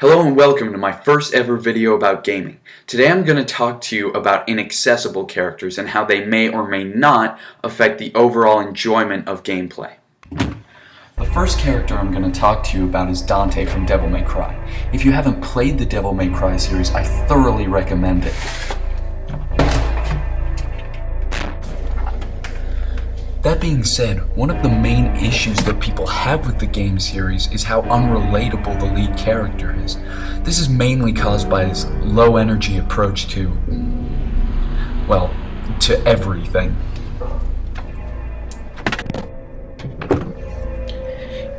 Hello and welcome to my first ever video about gaming. Today I'm going to talk to you about inaccessible characters and how they may or may not affect the overall enjoyment of gameplay. The first character I'm going to talk to you about is Dante from Devil May Cry. If you haven't played the Devil May Cry series, I thoroughly recommend it. That being said, one of the main issues that people have with the game series is how unrelatable the lead character is. This is mainly caused by his low energy approach to everything.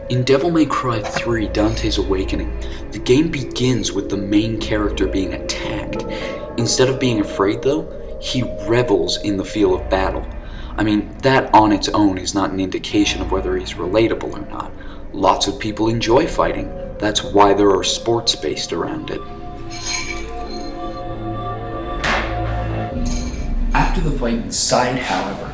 In Devil May Cry 3, Dante's Awakening, the game begins with the main character being attacked. Instead of being afraid though, he revels in the feel of battle. I mean, that on its own is not an indication of whether he's relatable or not. Lots of people enjoy fighting. That's why there are sports based around it. After the fight inside, however,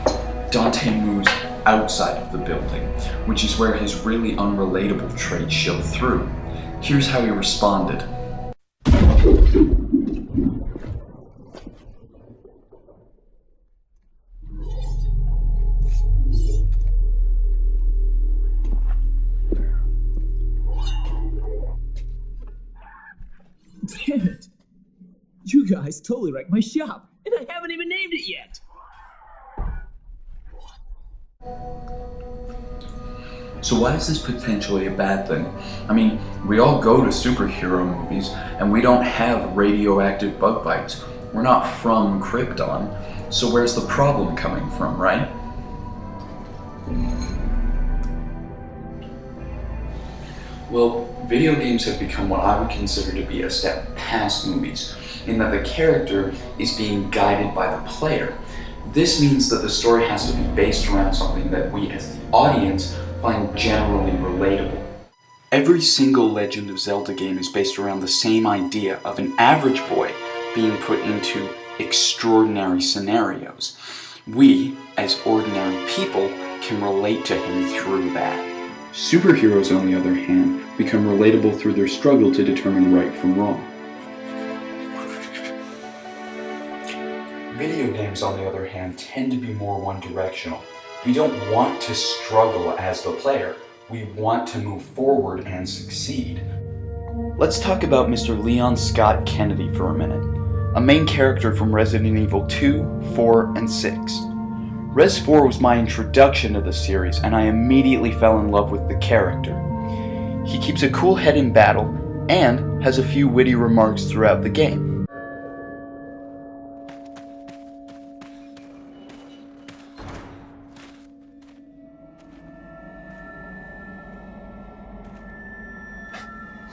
Dante moves outside of the building, which is where his really unrelatable traits show through. Here's how he responded. Damn it! You guys totally wrecked my shop, and I haven't even named it yet! So why is this potentially a bad thing? I mean, we all go to superhero movies, and we don't have radioactive bug bites. We're not from Krypton, so where's the problem coming from, right? Well, video games have become what I would consider to be a step past movies, in that the character is being guided by the player. This means that the story has to be based around something that we as the audience find generally relatable. Every single Legend of Zelda game is based around the same idea of an average boy being put into extraordinary scenarios. We, as ordinary people, can relate to him through that. Superheroes, on the other hand, become relatable through their struggle to determine right from wrong. Video games, on the other hand, tend to be more one-directional. We don't want to struggle as the player. We want to move forward and succeed. Let's talk about Mr. Leon Scott Kennedy for a minute, a main character from Resident Evil 2, 4, and 6. Res 4 was my introduction to the series, and I immediately fell in love with the character. He keeps a cool head in battle, and has a few witty remarks throughout the game.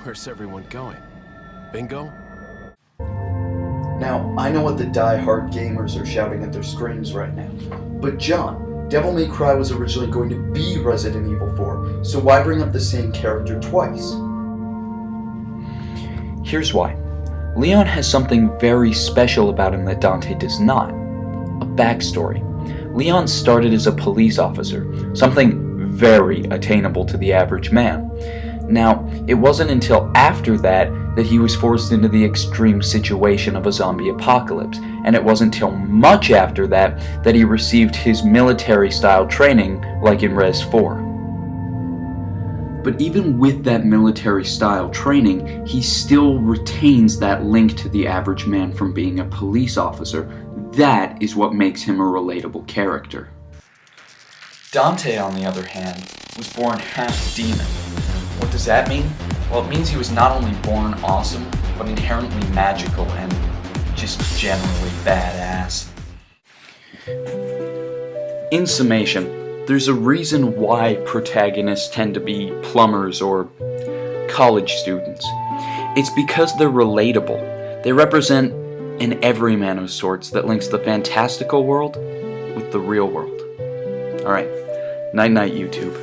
Where's everyone going? Bingo? Now, I know what the die-hard gamers are shouting at their screens right now, but John, Devil May Cry was originally going to be Resident Evil 4, so why bring up the same character twice? Here's why. Leon has something very special about him that Dante does not. A backstory. Leon started as a police officer, something very attainable to the average man. Now, it wasn't until after that he was forced into the extreme situation of a zombie apocalypse, and it wasn't until much after that he received his military-style training like in Res 4. But even with that military-style training, he still retains that link to the average man from being a police officer. That is what makes him a relatable character. Dante, on the other hand, was born half demon. What does that mean? Well, it means he was not only born awesome, but inherently magical and just generally badass. In summation, there's a reason why protagonists tend to be plumbers or college students. It's because they're relatable. They represent an everyman of sorts that links the fantastical world with the real world. Alright, night-night YouTube.